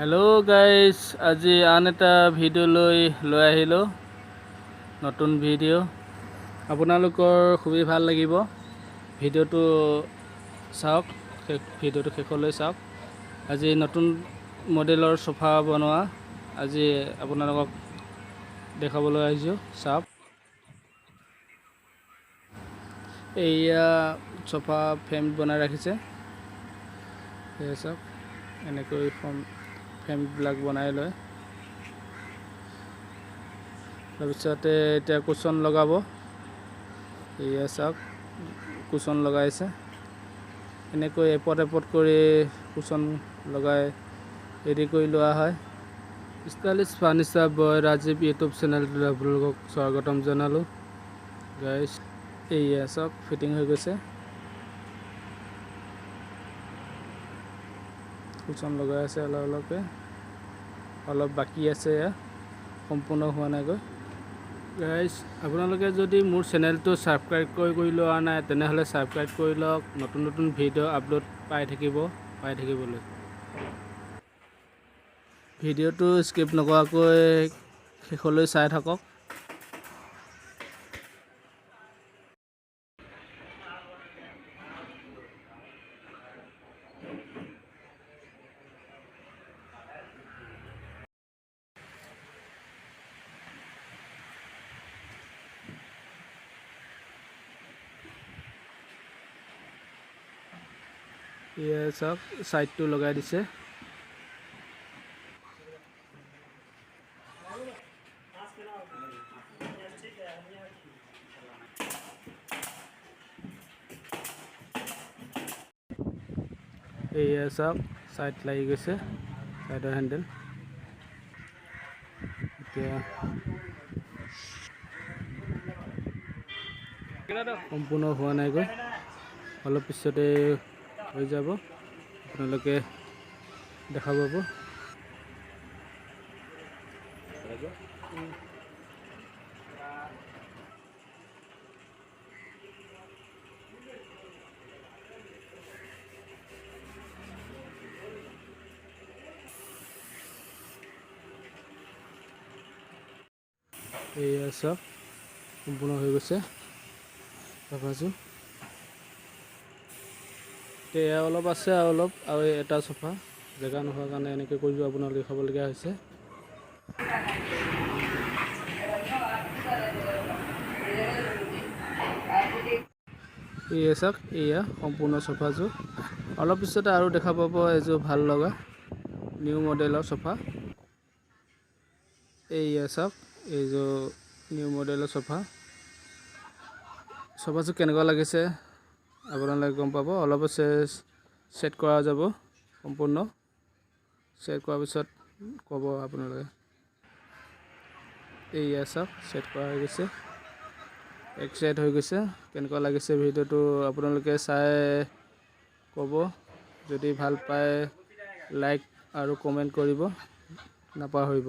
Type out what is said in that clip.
Hello guys, আজি আন এটা ভিডিঅ' লৈ আহিলোঁ। নতুন ভিডিঅ' আপোনালোকৰ খুবেই ভাল লাগিব। ভিডিঅ'টো চাওক, ভিডিঅ'টো শেষলৈ চাওক। আজি নতুন মডেলৰ সোফা বনোৱা আজি আপোনালোকক দেখাবলৈ আহিছোঁ। চাওক, এইয়া সোফা ফ্ৰেম বনাই ৰাখিছে। এয়া চাওক, এনেকৈ ফ্ৰেমবিলাক বনাই লয়। তাৰপিছতে এতিয়া কুচন লগাব। এয়া চাওক, কুচন লগাইছে। এনেকৈ এপট কৰি কুচন লগাই ৰেডি কৰি লোৱা হয়। ষ্টাইলিছ ফাৰ্নিচাৰ বয় ৰাজীৱ ইউটিউব চেনেলটোলৈ আপোনালোকক স্বাগতম জনালোঁ। গাইছ, এয়া চাওক, ফিটিং হৈ গৈছে। কুচন লগাই আছে অলপ বাকী আছে, সম্পূৰ্ণ হোৱা নাইগৈ। গাইছ, আপোনালোকে যদি মোৰ চেনেলটো ছাবস্ক্ৰাইব কৰি লোৱা নাই তেনেহ'লে ছাবস্ক্ৰাইব কৰি লওক। নতুন ভিডিঅ' আপলোড পাই থাকিবলৈ ভিডিঅ'টো স্কিপ নকৰাকৈ শেষলৈ চাই থাকক। এয়া চাওক, ছাইডটো লগাই দিছে। এয়া চাওক, ছাইড লাগি গৈছে, ছাইডৰ হেণ্ডেল। এতিয়া সম্পূৰ্ণ হোৱা নাইগৈ, অলপ পিছতে হৈ যাব, আপোনালোকে দেখা পাব। এয়া চাওক, সম্পূৰ্ণ হৈ গৈছে চোফাযোৰ। এয়া অলপ আছে, আৰু এটা চোফা জেগা নোহোৱাৰ কাৰণে এনেকৈ কৰি আপোনালোকে খাবলগীয়া হৈছে। এয়া চাওক, এয়া সম্পূৰ্ণ চোফাযোৰ। অলপ পিছতে আৰু দেখা পাব এযোৰ ভাল লগা নিউ মডেলৰ চোফা। এয়া চাওক, এইযোৰ নিউ মডেলৰ চোফাযোৰ কেনেকুৱা লাগিছে আপোনালোকে গম পাব। অলপ ছেট কৰা যাব, সম্পূৰ্ণ ছেট কৰাৰ পিছত ক'ব আপোনালোকে। এয়া চাওক, ছেট কৰা হৈ গৈছে, এক ছেট হৈ গৈছে। কেনেকুৱা লাগিছে ভিডিঅ'টো আপোনালোকে চাই ক'ব। যদি ভাল পায় লাইক আৰু কমেণ্ট কৰিব নাপাহৰিব।